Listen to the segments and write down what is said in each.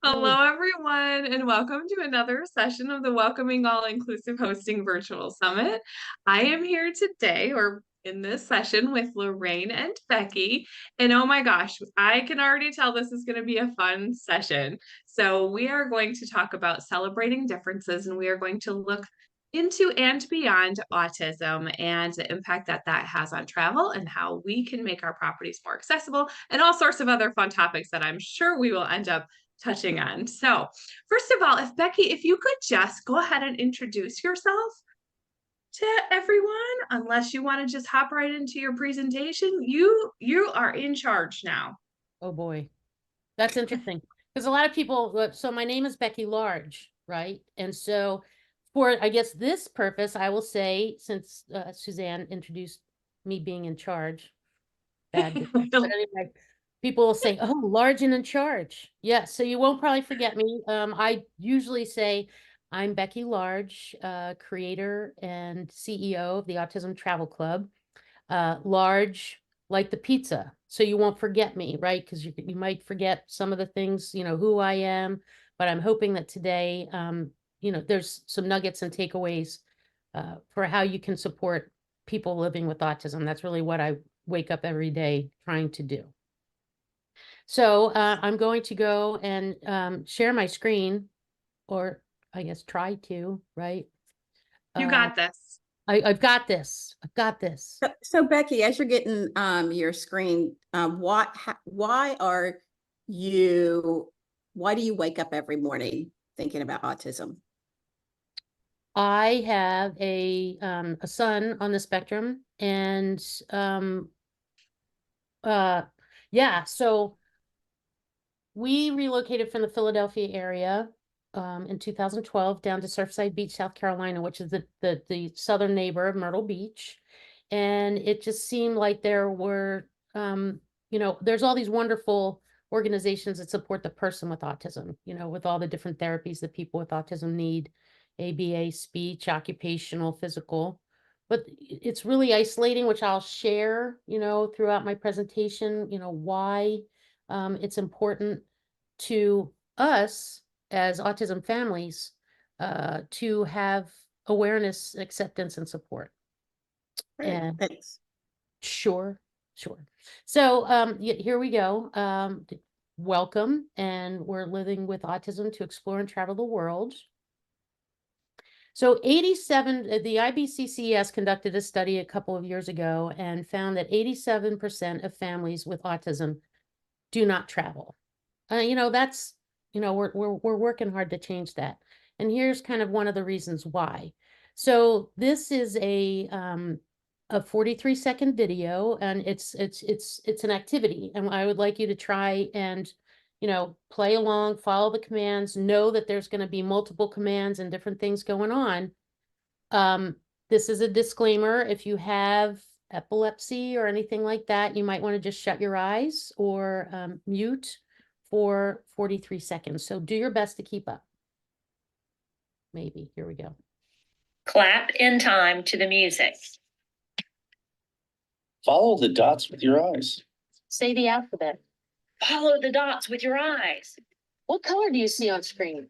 Hello, everyone, and welcome to another session of the Welcoming All Inclusive Hosting Virtual Summit. I am here today, or in this session, with Lorraine and Becky. And oh my gosh, I can already tell this is going to be a fun session. So, we are going to talk about celebrating differences, and we are going to look into and beyond autism and the impact that that has on travel and how we can make our properties more accessible and all sorts of other fun topics that I'm sure we will end up touching on. So, first of all, if you could just go ahead and introduce yourself to everyone, unless you want to just hop right into your presentation, you are in charge now. Oh boy, that's interesting because a lot of people, so my name is Becky Large, right? And so for, I guess, this purpose, I will say, since Suzanne introduced me being in charge, bad, but anyway, people will say, oh, large and in charge. Yeah, so you won't probably forget me. I usually say I'm Becky Large, creator and CEO of the Autism Travel Club. Large like the pizza, so you won't forget me, right? Because you might forget some of the things, who I am, but I'm hoping that today, there's some nuggets and takeaways for how you can support people living with autism. That's really what I wake up every day trying to do. So I'm going to go and share my screen, or I guess try to, right? You got this. I've got this. I've got this. So Becky, as you're getting your screen, why do you wake up every morning thinking about autism? I have a son on the spectrum, and yeah, so we relocated from the Philadelphia area in 2012 down to Surfside Beach, South Carolina, which is the southern neighbor of Myrtle Beach. And it just seemed like there were, there's all these wonderful organizations that support the person with autism, with all the different therapies that people with autism need, ABA, speech, occupational, physical. But it's really isolating, which I'll share, throughout my presentation, why it's important to us as autism families to have awareness, acceptance, and support. Great, And thanks. Sure. So here we go. Welcome, and we're living with autism to explore and travel the world. So the IBCCS conducted a study a couple of years ago and found that 87% of families with autism do not travel. That's, we're working hard to change that. And here's kind of one of the reasons why. So this is a 43-second video, and it's an activity, and I would like you to try and play along, follow the commands, know that there's going to be multiple commands and different things going on. This is a disclaimer. If you have epilepsy or anything like that, you might want to just shut your eyes or mute for 43 seconds. So do your best to keep up. Maybe. Here we go. Clap in time to the music. Follow the dots with your eyes. Say the alphabet. Follow the dots with your eyes. What color do you see on screen?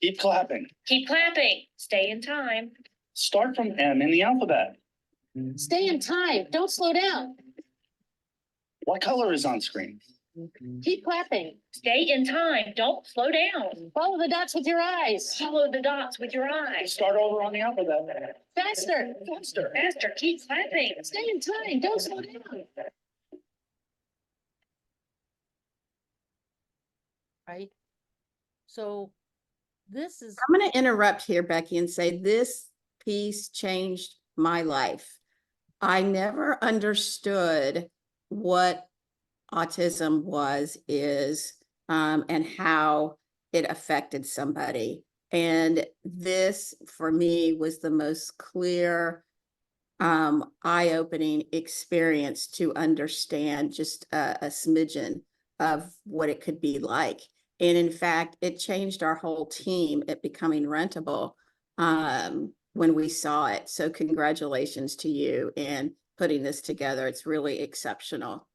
Keep clapping. Keep clapping. Stay in time. Start from M in the alphabet. Stay in time. Don't slow down. What color is on screen? Keep clapping. Stay in time. Don't slow down. Follow the dots with your eyes. Follow the dots with your eyes. Start over on the alphabet. Faster. Faster. Faster. Keep clapping. Stay in time. Don't slow down. Right? So this is... I'm going to interrupt here, Becky, and say this piece changed my life. I never understood what autism is, and how it affected somebody. And this, for me, was the most clear, eye-opening experience to understand just a smidgen of what it could be like. And in fact, it changed our whole team at Becoming Rentable when we saw it. So congratulations to you in putting this together. It's really exceptional.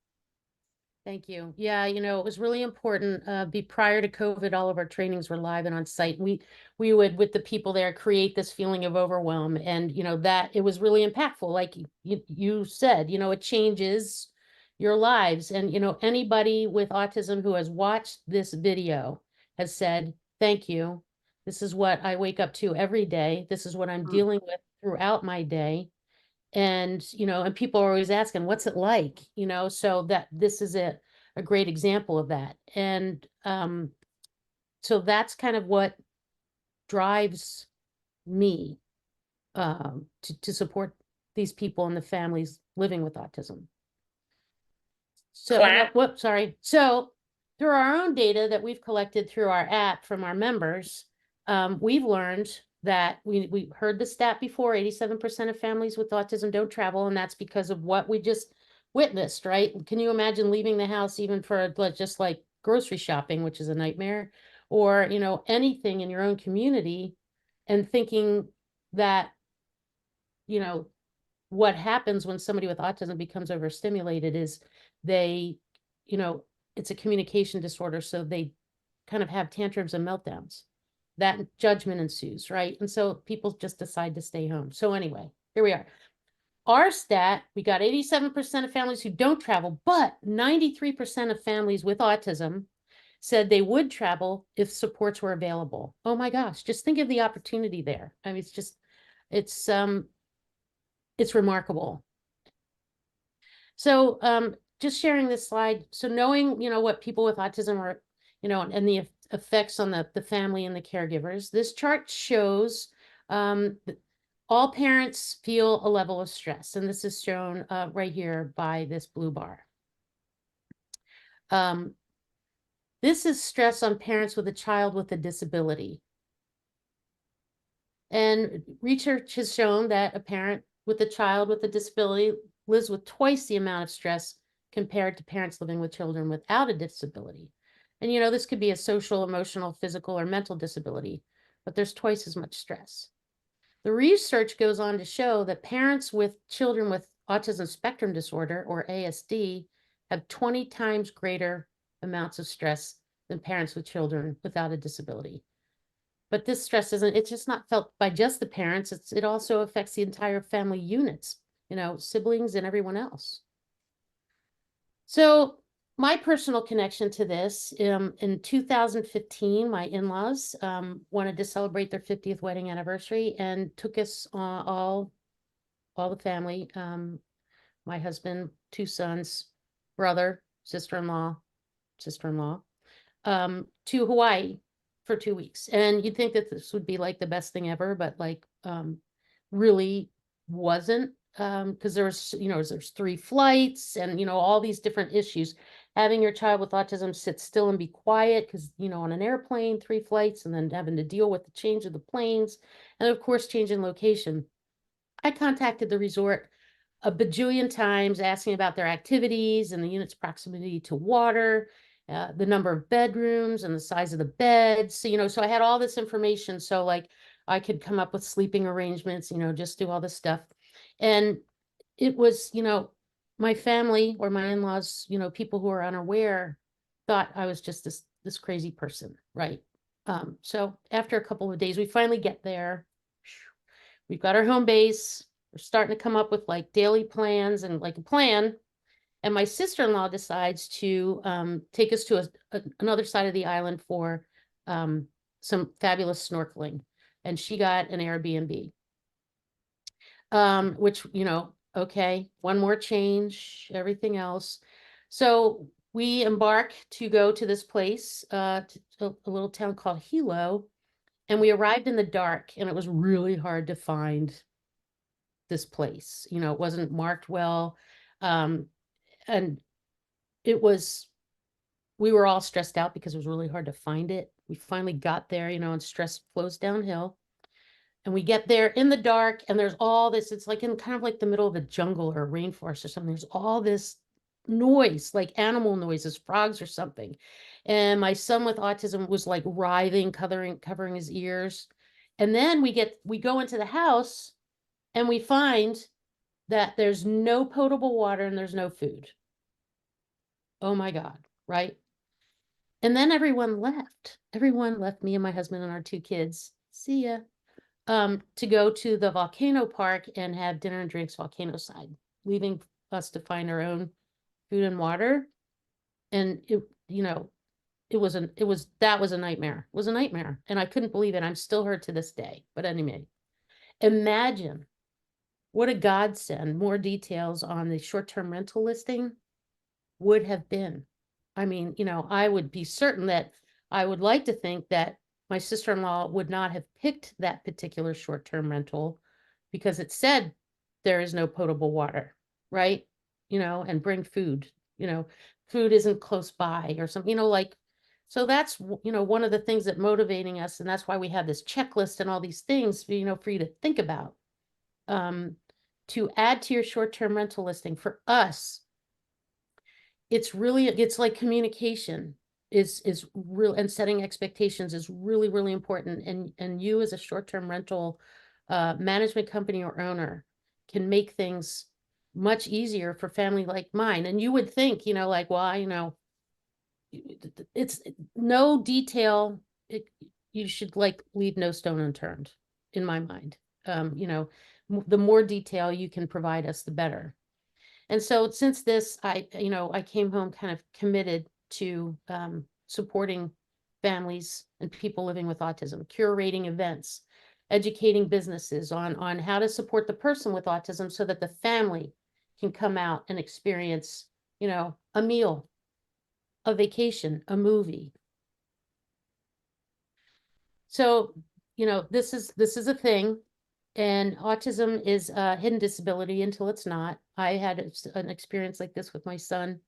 Thank you. Yeah, it was really important. Prior to COVID, all of our trainings were live and on site. We would, with the people there, create this feeling of overwhelm, and that it was really impactful. Like you said, it changes your lives, and anybody with autism who has watched this video has said, "Thank you. This is what I wake up to every day. This is what I'm dealing with throughout my day." And and people are always asking, what's it like, so that this is a great example of that. And so that's kind of what drives me to support these people and the families living with autism. So Clap. whoops, sorry. So through our own data that we've collected through our app from our members, we've learned that we heard the stat before, 87% of families with autism don't travel, and that's because of what we just witnessed, right? Can you imagine leaving the house even for just like grocery shopping, which is a nightmare, or anything in your own community, and thinking that what happens when somebody with autism becomes overstimulated is they, it's a communication disorder, so they kind of have tantrums and meltdowns. That judgment ensues, right? And so people just decide to stay home. So anyway, here we are. Our stat, we got 87% of families who don't travel, but 93% of families with autism said they would travel if supports were available. Oh my gosh, just think of the opportunity there. I mean, it's remarkable. So just sharing this slide. So knowing, what people with autism are, and the effects on the family and the caregivers, this chart shows all parents feel a level of stress. And this is shown right here by this blue bar. This is stress on parents with a child with a disability. And research has shown that a parent with a child with a disability lives with twice the amount of stress compared to parents living with children without a disability. And this could be a social, emotional, physical, or mental disability, but there's twice as much stress. The research goes on to show that parents with children with autism spectrum disorder, or ASD, have 20 times greater amounts of stress than parents with children without a disability. But this stress it's just not felt by just the parents. It also affects the entire family units, siblings and everyone else. So my personal connection to this, in 2015, my in-laws wanted to celebrate their 50th wedding anniversary and took us all the family, my husband, 2 sons, brother, sister-in-law, to Hawaii for 2 weeks. And you'd think that this would be like the best thing ever, but like really wasn't, because there's 3 flights and all these different issues. Having your child with autism sit still and be quiet because on an airplane, 3 flights, and then having to deal with the change of the planes, and of course changing location. I contacted the resort a bajillion times asking about their activities and the unit's proximity to water, the number of bedrooms and the size of the beds. So, so I had all this information. So like I could come up with sleeping arrangements, just do all this stuff. And it was, my family or my in-laws, people who are unaware thought I was just this crazy person, right? So after a couple of days, we finally get there. We've got our home base. We're starting to come up with like daily plans and like a plan. And my sister-in-law decides to take us to another side of the island for some fabulous snorkeling. And she got an Airbnb, which, okay, one more change, everything else. So we embark to go to this place, to a little town called Hilo. And we arrived in the dark, and it was really hard to find this place. It wasn't marked well. And we were all stressed out because it was really hard to find it. We finally got there, and stress flows downhill. And we get there in the dark, and there's all this, it's like in kind of like the middle of a jungle or a rainforest or something. There's all this noise, like animal noises, frogs or something. And my son with autism was like writhing, covering his ears. And then we go into the house and we find that there's no potable water and there's no food. Oh my God, right? And then everyone left. Everyone left, me and my husband and our 2 kids. See ya. To go to the volcano park and have dinner and drinks volcano side, leaving us to find our own food and water. And it, you know, that was a nightmare. It was a nightmare. And I couldn't believe it. I'm still hurt to this day. But anyway, imagine what a godsend more details on the short-term rental listing would have been. I mean, I would be certain that I would like to think that my sister-in-law would not have picked that particular short-term rental because it said there is no potable water, right? And bring food, food isn't close by or something, so that's, one of the things that motivating us. And that's why we have this checklist and all these things, for you to think about, to add to your short-term rental listing. For us, it's like communication is real, and setting expectations is really, really important. And you as a short-term rental management company or owner can make things much easier for family like mine. And you would think, well, it's no detail. You should leave no stone unturned, in my mind. The more detail you can provide us, the better. And so since this, I came home kind of committed to supporting families and people living with autism, curating events, educating businesses on how to support the person with autism so that the family can come out and experience, a meal, a vacation, a movie. So, this is a thing. And autism is a hidden disability until it's not. I had an experience like this with my son.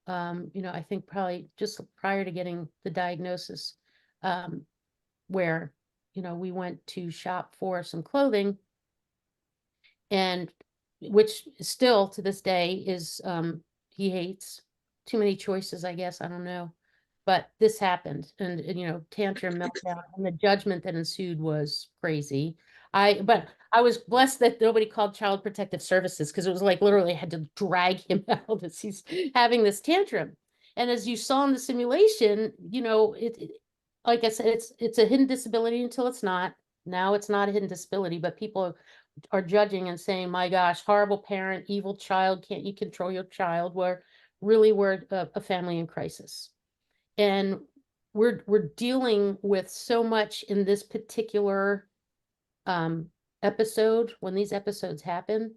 I think probably just prior to getting the diagnosis, where, we went to shop for some clothing, and which still to this day is, he hates. Too many choices, I guess. I don't know. But this happened, and tantrum, meltdown, and the judgment that ensued was crazy. But I was blessed that nobody called Child Protective Services, because it was like literally I had to drag him out as he's having this tantrum. And as you saw in the simulation, like I said, it's a hidden disability until it's not. Now it's not a hidden disability, but people are judging and saying, my gosh, horrible parent, evil child, can't you control your child? Where really we're a family in crisis. And we're dealing with so much in this particular episode, when these episodes happen,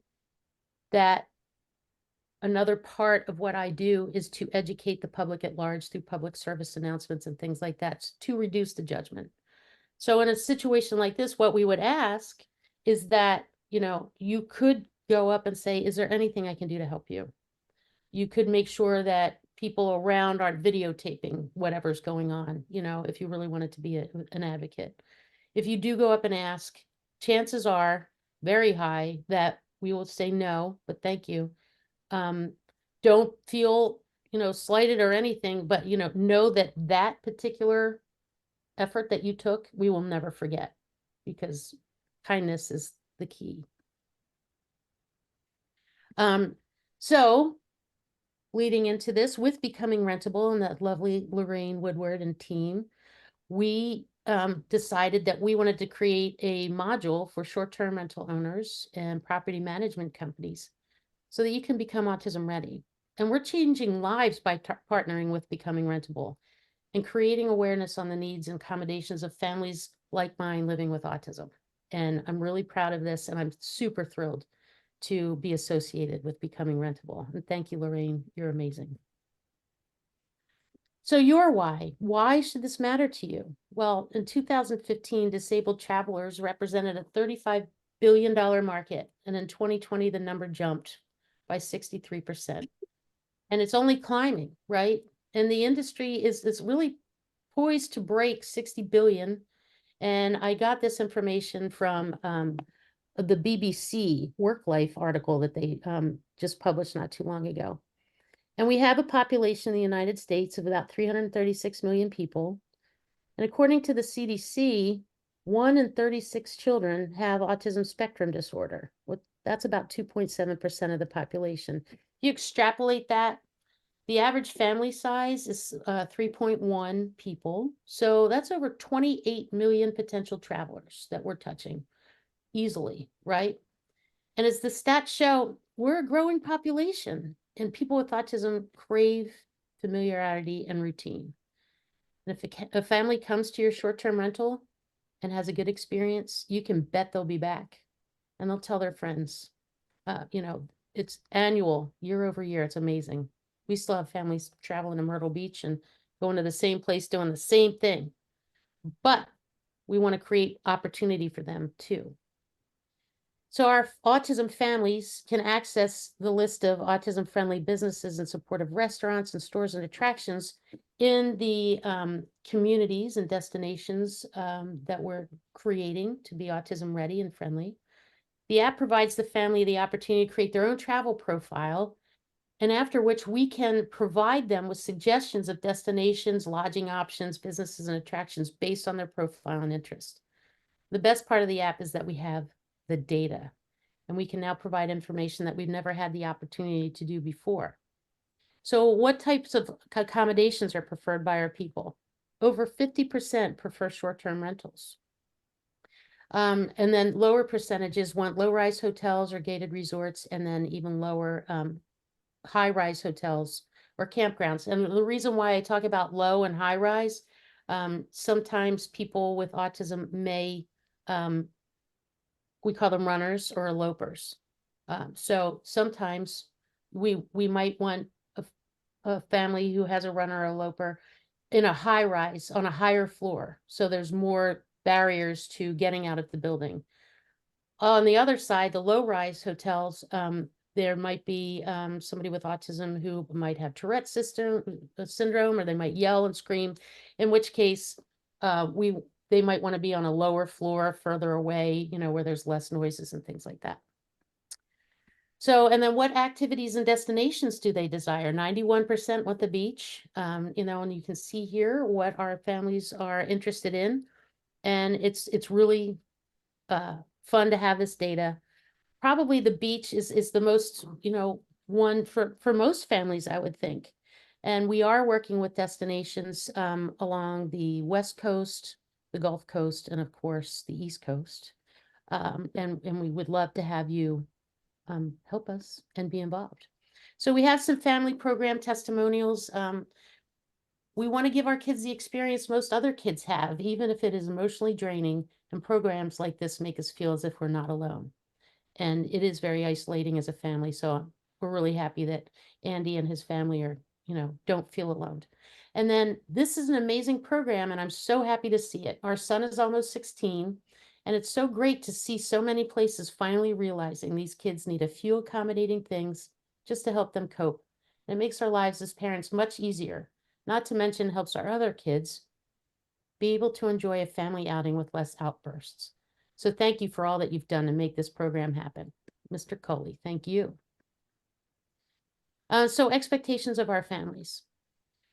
that another part of what I do is to educate the public at large through public service announcements and things like that to reduce the judgment. So in a situation like this, what we would ask is that, you could go up and say, is there anything I can do to help you? You could make sure that people around aren't videotaping whatever's going on, if you really wanted to be an advocate. If you do go up and ask, chances are very high that we will say no, but thank you. Don't feel, slighted or anything, but, know that that particular effort that you took, we will never forget, because kindness is the key. So leading into this, with Becoming Rentable and that lovely Lorraine Woodward and team, we decided that we wanted to create a module for short-term rental owners and property management companies so that you can become autism ready. And we're changing lives by partnering with Becoming Rentable and creating awareness on the needs and accommodations of families like mine living with autism. And I'm really proud of this, and I'm super thrilled to be associated with Becoming Rentable. And thank you, Lorraine, you're amazing. So your why should this matter to you? Well, in 2015, disabled travelers represented a $35 billion market. And in 2020, the number jumped by 63%. And it's only climbing, right? And the industry is really poised to break 60 billion. And I got this information from the BBC Work Life article that they just published not too long ago. And we have a population in the United States of about 336 million people. And according to the CDC, 1 in 36 children have autism spectrum disorder. That's about 2.7% of the population. If you extrapolate that The average family size is 3.1 people. So that's over 28 million potential travelers that we're touching easily, right? And as the stats show, we're a growing population, and people with autism crave familiarity and routine. And if a family comes to your short-term rental and has a good experience, you can bet they'll be back, and they'll tell their friends. It's annual, year over year. It's amazing. We still have families traveling to Myrtle Beach and going to the same place, doing the same thing. But we want to create opportunity for them too. So our autism families can access the list of autism-friendly businesses and supportive restaurants and stores and attractions in the communities and destinations that we're creating to be autism ready and friendly. The app provides the family the opportunity to create their own travel profile, and after which we can provide them with suggestions of destinations, lodging options, businesses, and attractions based on their profile and interest. The best part of the app is that we have the data, and we can now provide information that we've never had the opportunity to do before. So what types of accommodations are preferred by our people? Over 50% prefer short-term rentals. And then lower percentages want low-rise hotels or gated resorts, and then even lower high-rise hotels or campgrounds. And the reason why I talk about low and high-rise, sometimes people with autism may, we call them runners or elopers. So sometimes we might want a family who has a runner or eloper in a high-rise on a higher floor. So there's more barriers to getting out of the building. On the other side, the low-rise hotels, there might be somebody with autism who might have Tourette's syndrome, or they might yell and scream, in which case they might want to be on a lower floor further away, where there's less noises and things like that. So, and then what activities and destinations do they desire? 91% want the beach, and you can see here what our families are interested in. And it's really fun to have this data. Probably the beach is the most, one for most families, I would think. And we are working with destinations along the West Coast, the Gulf Coast, and of course the East Coast. And we would love to have you help us and be involved. So we have some family program testimonials. We want to give our kids the experience most other kids have, even if it is emotionally draining, and programs like this make us feel as if we're not alone. And it is very isolating as a family. So we're really happy that Andy and his family are, don't feel alone. And then this is an amazing program, and I'm so happy to see it. Our son is almost 16, and it's so great to see so many places finally realizing these kids need a few accommodating things just to help them cope. And it makes our lives as parents much easier, not to mention helps our other kids be able to enjoy a family outing with less outbursts. So thank you for all that you've done to make this program happen. Mr. Coley, thank you. So expectations of our families.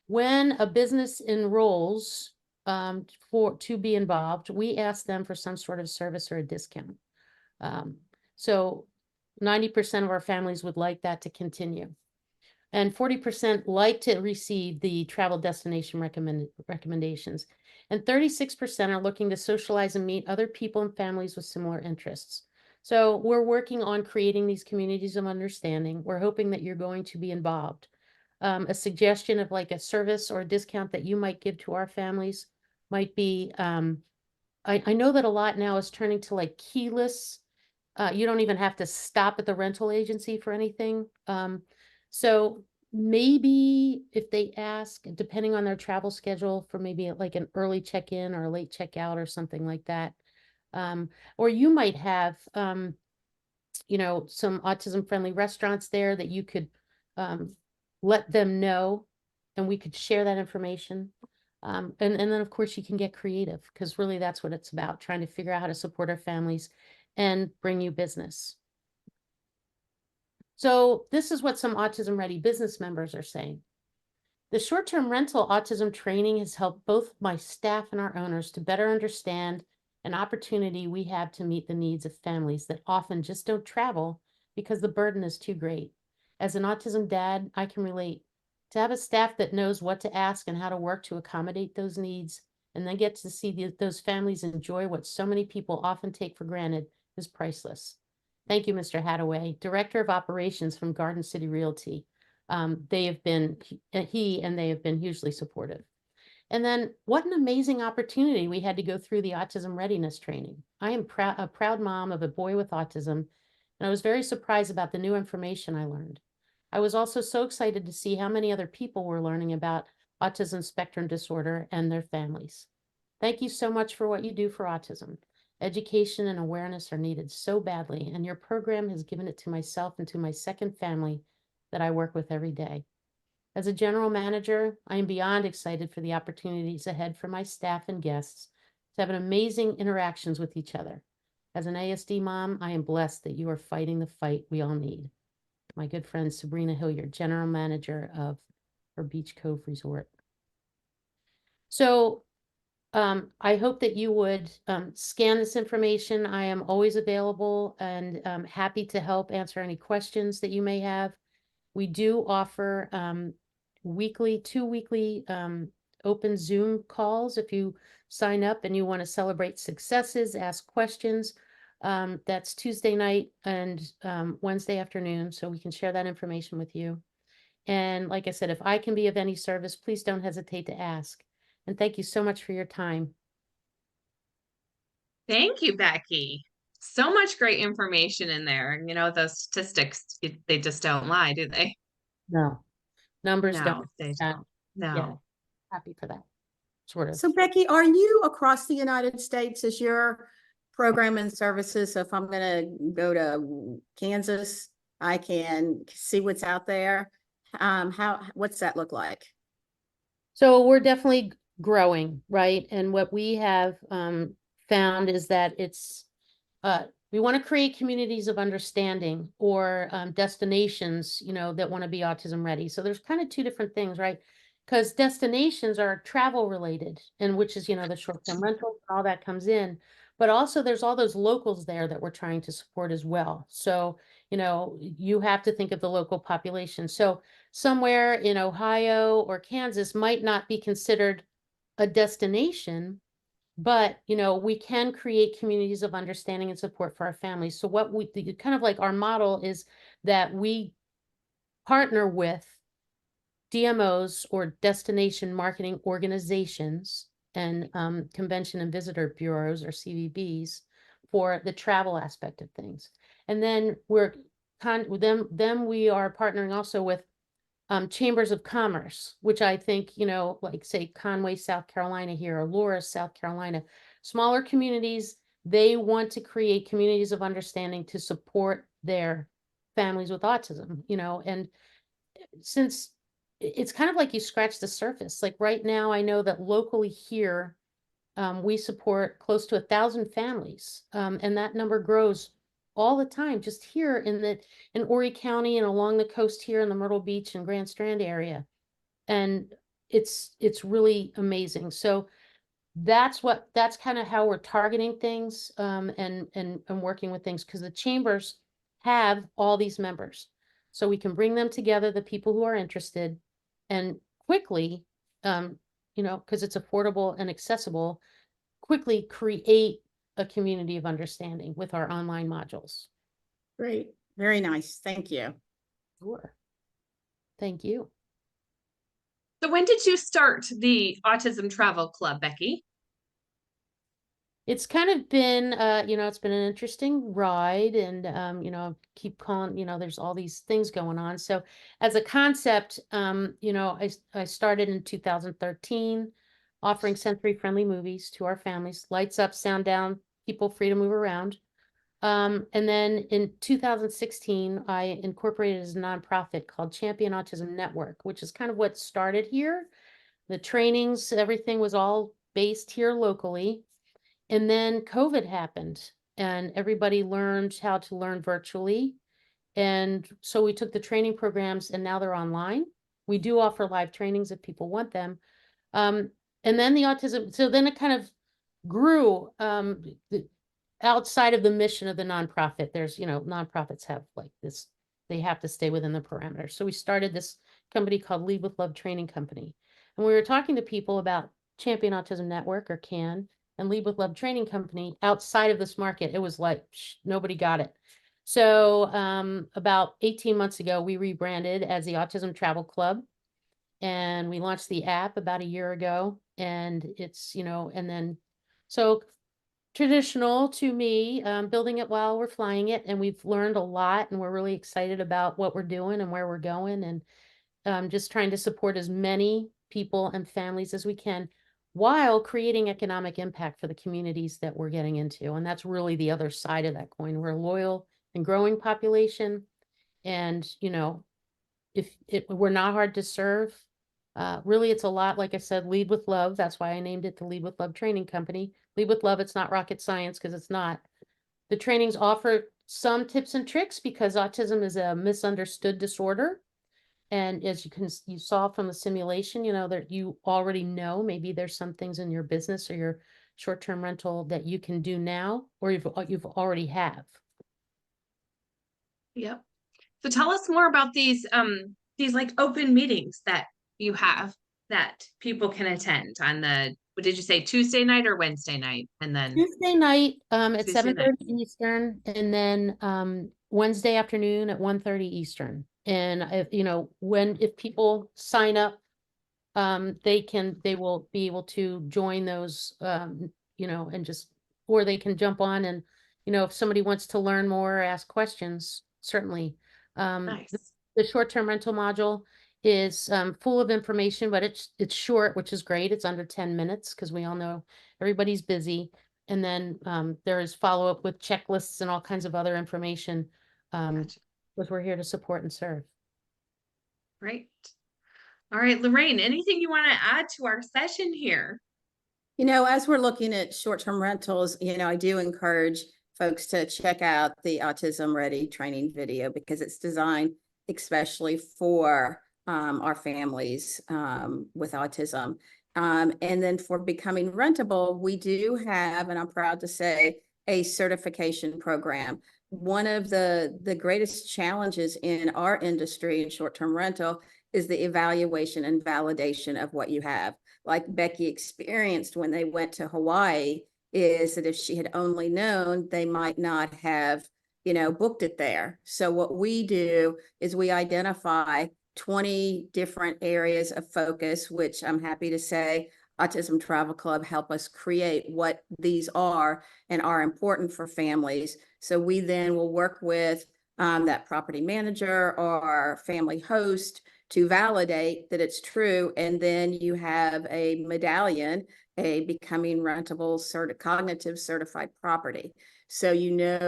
When a business enrolls to be involved, we ask them for some sort of service or a discount. So 90% of our families would like that to continue. And 40% like to receive the travel destination recommendations. And 36% are looking to socialize and meet other people and families with similar interests. So we're working on creating these communities of understanding. We're hoping that you're going to be involved. A suggestion of like a service or a discount that you might give to our families might be, I know that a lot now is turning to like keyless. You don't even have to stop at the rental agency for anything. So maybe if they ask, depending on their travel schedule, for maybe like an early check-in or a late check-out or something like that. Or you might have, some autism-friendly restaurants there that you could let them know, and we could share that information. And then, of course, you can get creative, because really that's what it's about, trying to figure out how to support our families and bring you business. So this is what some Autism Ready business members are saying. The short-term rental autism training has helped both my staff and our owners to better understand an opportunity we have to meet the needs of families that often just don't travel because the burden is too great. As an autism dad, I can relate. to have a staff that knows what to ask and how to work to accommodate those needs, and then get to see those families enjoy what so many people often take for granted is priceless. Thank you, Mr. Hadaway, Director of Operations from Garden City Realty. They have been, he and they have been hugely supportive. And then what an amazing opportunity we had to go through the autism readiness training. I am a proud mom of a boy with autism, and I was very surprised about the new information I learned. I was also so excited to see how many other people were learning about autism spectrum disorder and their families. Thank you so much for what you do for autism. Education and awareness are needed so badly, and your program has given it to myself and to my second family that I work with every day. As a general manager, I am beyond excited for the opportunities ahead for my staff and guests to have amazing interactions with each other. As an ASD mom, I am blessed that you are fighting the fight we all need. My good friend Sabrina Hilliard, general manager of her Beach Cove Resort. So I hope that you would scan this information. I am always available and happy to help answer any questions that you may have. We do offer two weekly open Zoom calls. If you sign up and you want to celebrate successes, ask questions, that's Tuesday night and Wednesday afternoon, so we can share that information with you. And like I said, if I can be of any service, please don't hesitate to ask. And thank you so much for your time. Thank you, Becky. So much great information in there. You know, those statistics, they just don't lie, do they? No, numbers No, don't. they Yeah, don't. No. yeah, happy for that, sort of. So Becky, are you across the United States as your program and services? So if I'm gonna go to Kansas, I can see what's out there. What's that look like? So we're definitely growing, right? And what we have found is that we want to create communities of understanding or destinations, that want to be autism ready. So there's kind of two different things, right? Because destinations are travel related, and which is, the short-term rentals, all that comes in. But also there's all those locals there that we're trying to support as well. So, you have to think of the local population. So somewhere in Ohio or Kansas might not be considered a destination, but we can create communities of understanding and support for our families. So what we kind of like our model is that we partner with DMOs or destination marketing organizations and convention and visitor bureaus or CVBs for the travel aspect of things. And then we are partnering also with chambers of commerce, which I think, like say Conway, South Carolina here, or Laura, South Carolina, smaller communities, they want to create communities of understanding to support their families with autism, and since it's kind of like you scratch the surface, like right now, I know that locally here, we support close to 1,000 families, and that number grows all the time, just here in Horry County and along the coast here in the Myrtle Beach and Grand Strand area. And it's really amazing. So that's kind of how we're targeting things, and working with things, because the chambers have all these members. So we can bring them together, the people who are interested, and quickly, because it's affordable and accessible, quickly create a community of understanding with our online modules. Great. Very nice. Thank you. Sure. Thank you. So when did you start the Autism Travel Club, Becky? It's kind of been, it's been an interesting ride, and, keep calling, there's all these things going on. So as a concept, I started in 2013 offering sensory-friendly movies to our families, lights up, sound down, people free to move around. And then in 2016, I incorporated as a nonprofit called Champion Autism Network, which is kind of what started here. The trainings, everything was all based here locally. And then COVID happened and everybody learned how to learn virtually. And so we took the training programs and now they're online. We do offer live trainings if people want them. And then the autism, so then it kind of grew outside of the mission of the nonprofit. There's, nonprofits have like this, they have to stay within the parameters. So we started this company called Lead with Love Training Company. And we were talking to people about Champion Autism Network, or CAN, and Lead with Love Training Company outside of this market. It was like, nobody got it. So about 18 months ago, we rebranded as the Autism Travel Club. And we launched the app about a year ago. And it's, and then, so traditional to me, building it while we're flying it. And we've learned a lot, and we're really excited about what we're doing and where we're going. And just trying to support as many people and families as we can, while creating economic impact for the communities that we're getting into. And that's really the other side of that coin. We're a loyal and growing population. And, if we're not hard to serve, really, it's a lot, like I said, lead with love. That's why I named it the Lead with Love Training Company. Lead with love. It's not rocket science, because it's not. The trainings offer some tips and tricks, because autism is a misunderstood disorder. And as you saw from the simulation, that you already know, maybe there's some things in your business or your short-term rental that you can do now, or you've already have. Yep. So tell us more about these like open meetings that you have that people can attend on what did you say, Tuesday night or Wednesday night? And then Tuesday night at Tuesday night. 7:30 Eastern, and then Wednesday afternoon at 1:30 Eastern. And if people sign up, they will be able to join those, and just, or they can jump on and, if somebody wants to learn more or ask questions, certainly. Nice. The short-term rental module is full of information, but it's short, which is great. It's under 10 minutes, because we all know everybody's busy. And then there is follow-up with checklists and all kinds of other information, Gotcha. because we're here to support and serve. Great. All right, Lorraine, anything you want to add to our session here? As we're looking at short-term rentals, I do encourage folks to check out the Autism Ready training video, because it's designed especially for our families with autism. And then for becoming rentable, we do have, and I'm proud to say, a certification program. One of the greatest challenges in our industry in short-term rental is the evaluation and validation of what you have. Like Becky experienced when they went to Hawaii, is that if she had only known, they might not have, booked it there. So what we do is we identify 20 different areas of focus, which I'm happy to say Autism Travel Club help us create what these are and are important for families. So we then will work with that property manager or family host to validate that it's true. And then you have a medallion, a becoming rentable cognitive certified property. So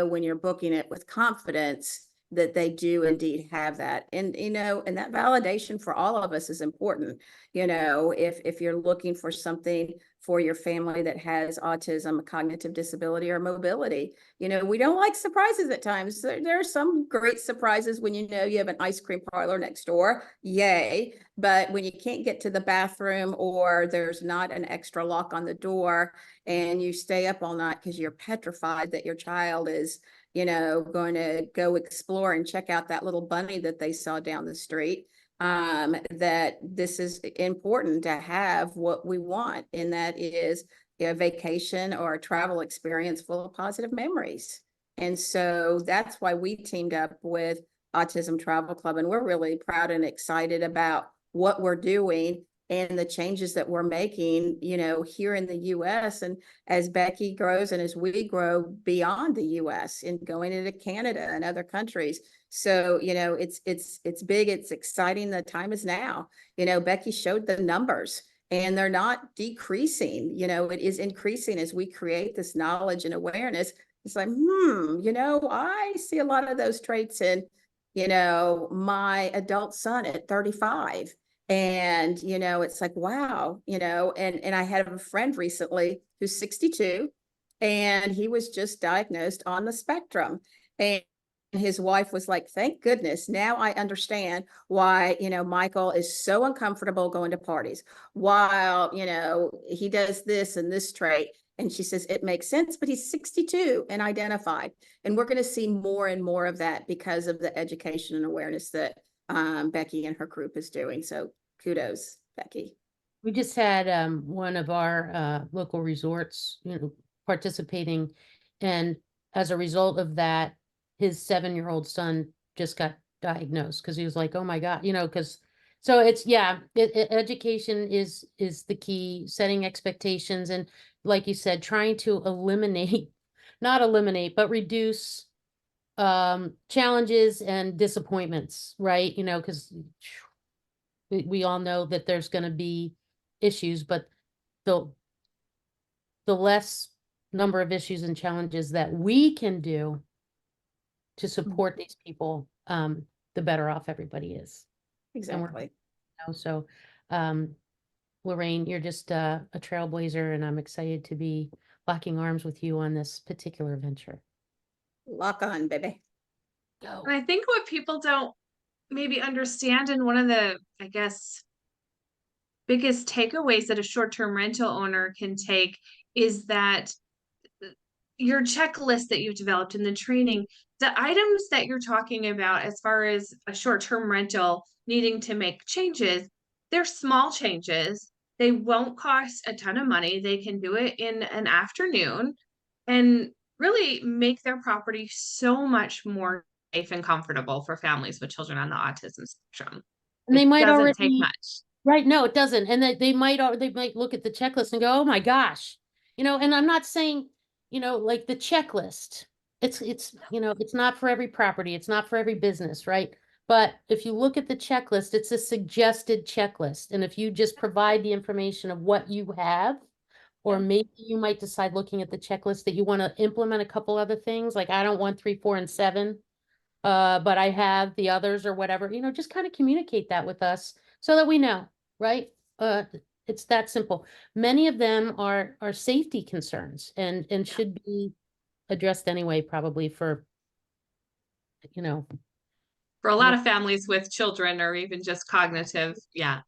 when you're booking it with confidence that they do indeed have that. And, and that validation for all of us is important. If you're looking for something for your family that has autism, a cognitive disability, or mobility, we don't like surprises at times. There are some great surprises when you have an ice cream parlor next door, yay. But when you can't get to the bathroom, or there's not an extra lock on the door, and you stay up all night because you're petrified that your child is going to go explore and check out that little bunny that they saw down the street, that this is important to have what we want, and that is a vacation or a travel experience full of positive memories. And so that's why we teamed up with Autism Travel Club, and we're really proud and excited about what we're doing and the changes that we're making, here in the US. And as Becky grows and as we grow beyond the US and going into Canada and other countries. So, it's big, it's exciting. The time is now. Becky showed the numbers, and they're not decreasing. It is increasing as we create this knowledge and awareness. It's like, I see a lot of those traits in, my adult son at 35. And, it's like, wow, and I had a friend recently who's 62, and he was just diagnosed on the spectrum. And his wife was like, thank goodness, now I understand why, Michael is so uncomfortable going to parties, while, he does this and this trait. And she says, it makes sense, but he's 62 and identified. And we're going to see more and more of that because of the education and awareness that Becky and her group is doing. So kudos, Becky. We just had one of our local resorts, participating, and as a result of that, his 7-year-old son just got diagnosed because he was like, "Oh my God," because so it's education is the key, setting expectations, and like you said, trying to eliminate, not eliminate, but reduce challenges and disappointments, right? Because we all know that there's going to be issues, but the less number of issues and challenges that we can do to support these people, the better off everybody is. Exactly. So, Lorraine, you're just a trailblazer, and I'm excited to be locking arms with you on this particular venture. Lock on, baby. Go. And I think what people don't maybe understand, and one of the, I guess, biggest takeaways that a short-term rental owner can take is that your checklist that you've developed in the training, the items that you're talking about as far as a short-term rental needing to make changes, they're small changes. They won't cost a ton of money. They can do it in an afternoon and really make their property so much more safe and comfortable for families with children on the autism spectrum. And they might doesn't already take much. Right. No, it doesn't. And they might look at the checklist and go, "Oh my gosh," and I'm not saying, like the checklist, it's not for every property. It's not for every business. Right. But if you look at the checklist, it's a suggested checklist. And if you just provide the information of what you have, or maybe you might decide looking at the checklist that you want to implement a couple other things, like I don't want 3, 4, and 7. But I have the others or whatever, just kind of communicate that with us so that we know, right? It's that simple. Many of them are safety concerns and should be addressed anyway, probably for For a lot of families with children or even just cognitive, yeah,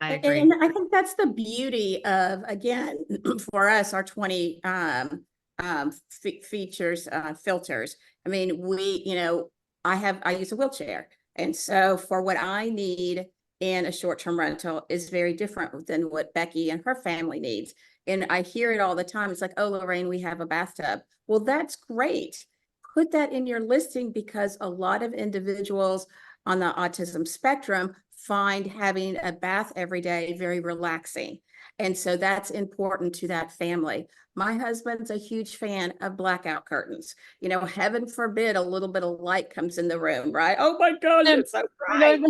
I agree. And I think that's the beauty of, again, for us, our 20 features, filters. I mean, I use a wheelchair. And so for what I need in a short-term rental is very different than what Becky and her family needs. And I hear it all the time. It's like, "Oh, Lorraine, we have a bathtub." Well, that's great. Put that in your listing, because a lot of individuals on the autism spectrum find having a bath every day very relaxing. And so that's important to that family. My husband's a huge fan of blackout curtains. Heaven forbid a little bit of light comes in the room, right? Oh my gosh, it's so bright.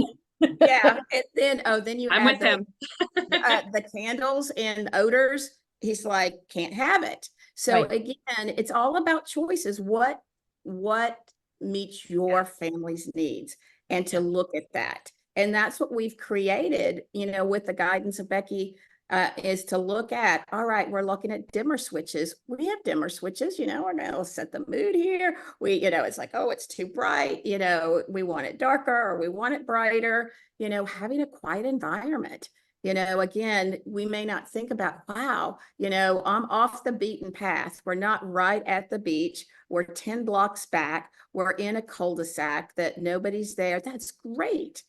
Yeah. And then you I'm add with him. the candles and odors. He's like, can't have it. So Right. again, it's all about choices. What meets your family's needs, and to look at that. And that's what we've created, with the guidance of Becky, is to look at, all right, we're looking at dimmer switches. We have dimmer switches, we're going to set the mood here. It's like, oh, it's too bright. We want it darker or we want it brighter, having a quiet environment. Again, we may not think about, wow, I'm off the beaten path. We're not right at the beach. We're 10 blocks back. We're in a cul-de-sac that nobody's there. That's great,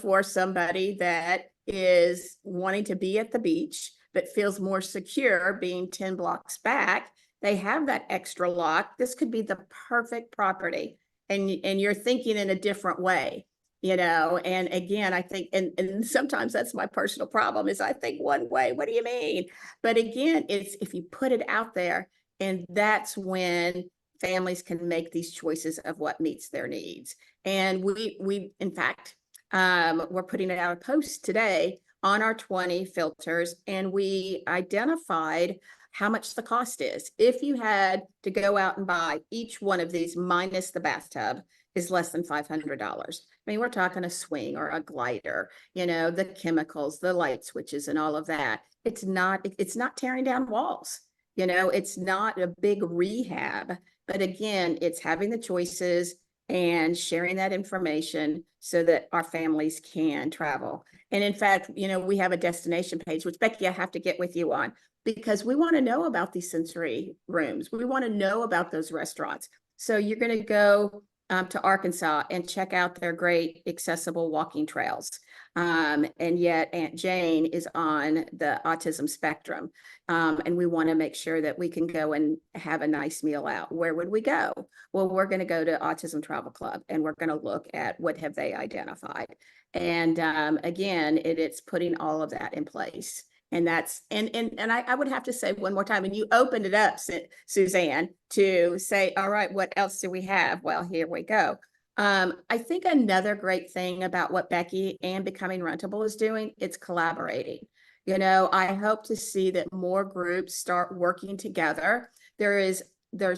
for somebody that is wanting to be at the beach, but feels more secure being 10 blocks back. They have that extra lock. This could be the perfect property. And you're thinking in a different way. And again, I think, and sometimes that's my personal problem, is I think one way. What do you mean? But again, it's if you put it out there, and that's when families can make these choices of what meets their needs. And we in fact, we're putting out a post today on our 20 filters, and we identified how much the cost is. If you had to go out and buy each one of these minus the bathtub, is less than $500. I mean, we're talking a swing or a glider, the chemicals, the light switches, and all of that. It's not tearing down walls. It's not a big rehab, but again, it's having the choices and sharing that information so that our families can travel. And in fact, we have a destination page, which Becky, I have to get with you on, because we want to know about these sensory rooms. We want to know about those restaurants. So you're going to go to Arkansas and check out their great accessible walking trails. And yet Aunt Jane is on the autism spectrum. And we want to make sure that we can go and have a nice meal out. Where would we go? Well, we're going to go to Autism Travel Club, and we're going to look at what have they identified. And again, it's putting all of that in place. And that's, and I would have to say one more time, and you opened it up, Suzanne, to say, all right, what else do we have? Well, here we go. I think another great thing about what Becky and Becoming Rentable is doing, it's collaborating. You know, I hope to see that more groups start working together. There's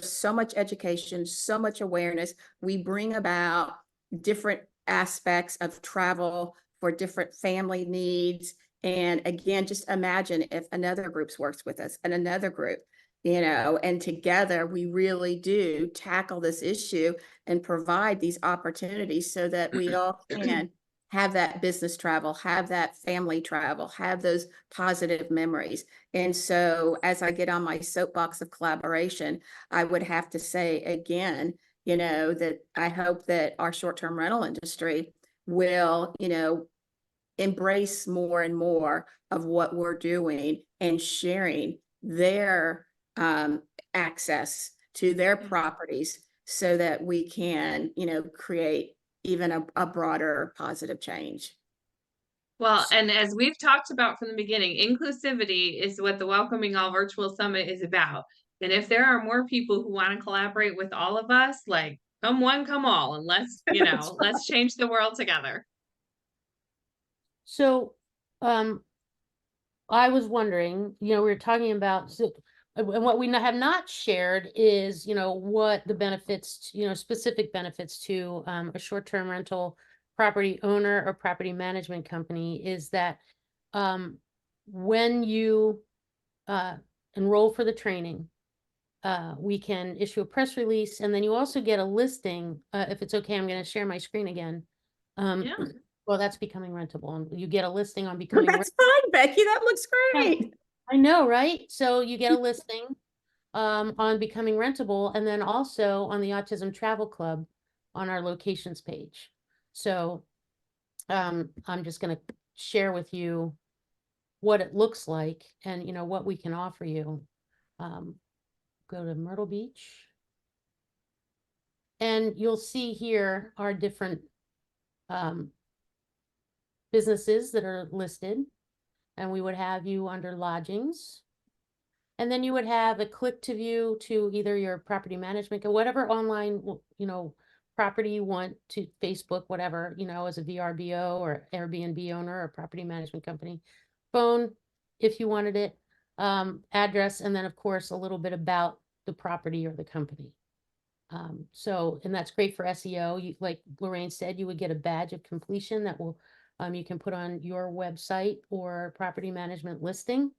so much education, so much awareness. We bring about different aspects of travel for different family needs. And again, just imagine if another group works with us and another group, you know, and together we really do tackle this issue and provide these opportunities so that we all can have that business travel, have that family travel, have those positive memories. And so as I get on my soapbox of collaboration, I would have to say again, you know, that I hope that our short-term rental industry will, you know, embrace more and more of what we're doing and sharing their access to their properties so that we can, you know, create even a broader positive change. Well, and as we've talked about from the beginning, inclusivity is what the Welcoming All Virtual Summit is about. And if there are more people who want to collaborate with all of us, like come one, come all, and let's, you know, let's change the world together. So, I was wondering, you know, we were talking about, and what we have not shared is, you know, what the benefits, you know, specific benefits to a short-term rental property owner or property management company is that when you enroll for the training, we can issue a press release, and then you also get a listing. If it's okay, I'm going to share my screen again. Yeah. Well, that's Becoming Rentable, and you get a listing on Becoming That's fine, Becky. That looks great. I know, right? So you get a listing on Becoming Rentable, and then also on the Autism Travel Club on our locations page. So I'm just going to share with you what it looks like and, you know, what we can offer you. Go to Myrtle Beach. And you'll see here our different businesses that are listed. And we would have you under lodgings. And then you would have a click to view to either your property management or whatever online, you know, property you want to Facebook, whatever, you know, as a VRBO or Airbnb owner or property management company. Phone, if you wanted it, address, and then of course, a little bit about the property or the company. So, and that's great for SEO. You, like Lorraine said, you would get a badge of completion that will, you can put on your website or property management listing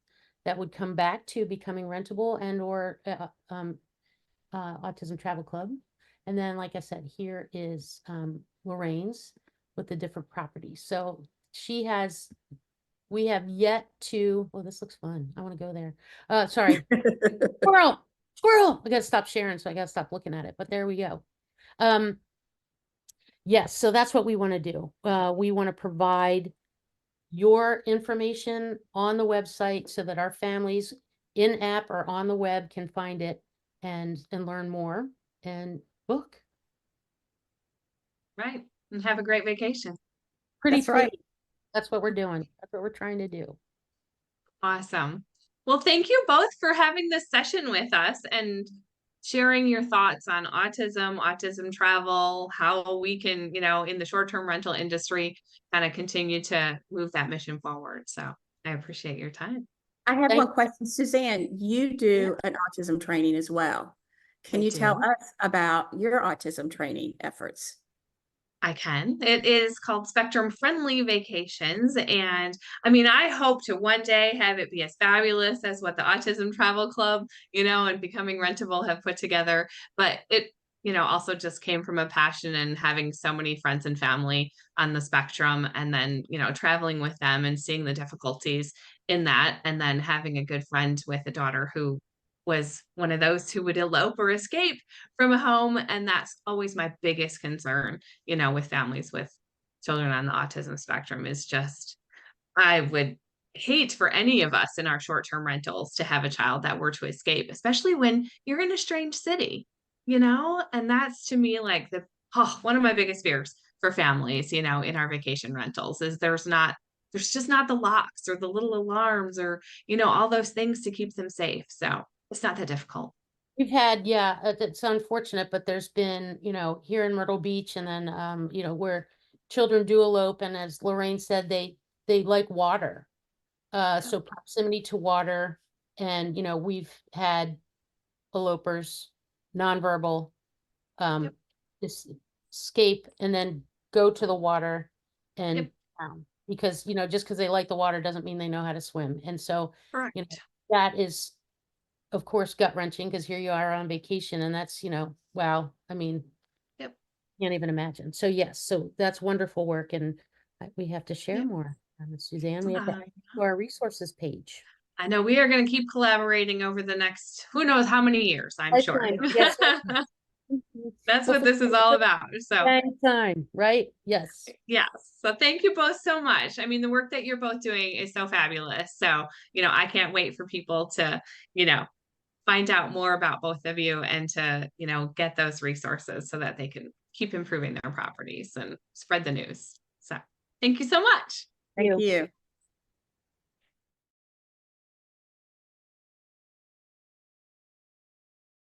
that would come back to Becoming Rentable and or Autism Travel Club. And then, like I said, here is Lorraine's with the different properties. So she has, we have yet to, oh, this looks fun. I want to go there. Sorry. Squirrel. I gotta stop sharing, so I gotta stop looking at it, but there we go. Yes, so that's what we want to do. We want to provide your information on the website so that our families in app or on the web can find it and learn more and book. Right. And have a great vacation. Pretty That's right. free. That's what we're doing. That's what we're trying to do. Awesome. Well, thank you both for having this session with us and sharing your thoughts on autism, autism travel, how we can, you know, in the short-term rental industry, kind of continue to move that mission forward. So I appreciate your time. I have Thank- one question. Suzanne, you do an autism training as well. Can I you tell do. us about your autism training efforts? I can. It is called Spectrum Friendly Vacations. And I mean, I hope to one day have it be as fabulous as what the Autism Travel Club, you know, and Becoming Rentable have put together. But it, you know, also just came from a passion and having so many friends and family on the spectrum and then, you know, traveling with them and seeing the difficulties in that. And then having a good friend with a daughter who was one of those who would elope or escape from a home. And that's always my biggest concern, with families with children on the autism spectrum, is just, I would hate for any of us in our short-term rentals to have a child that were to escape, especially when you're in a strange city, and that's to me like one of my biggest fears for families, in our vacation rentals, is there's just not the locks or the little alarms or, all those things to keep them safe. So it's not that difficult. We've had, yeah, it's unfortunate, but there's been, here in Myrtle Beach, and then, where children do elope, and as Lorraine said, they like water. So proximity to water, and, we've had elopers, nonverbal, Yep. escape and then go to the water and Yep. because, just because they like the water doesn't mean they know how to swim. And so, Correct. that is, of course, gut wrenching, because here you are on vacation, and that's, wow. I mean, Yep. can't even imagine. So yes, so that's wonderful work, and we have to share Yep. more. Suzanne, we have to add to our resources page. I know we are going to keep collaborating over the next, who knows how many years, I'm sure. Lifetime. Yes. That's what this is all about. So Time, right? Yes. yes. So thank you both so much. I mean, the work that you're both doing is so fabulous. So, I can't wait for people to, find out more about both of you, and to, get those resources so that they can keep improving their properties and spread the news. So thank you so much. Thank you.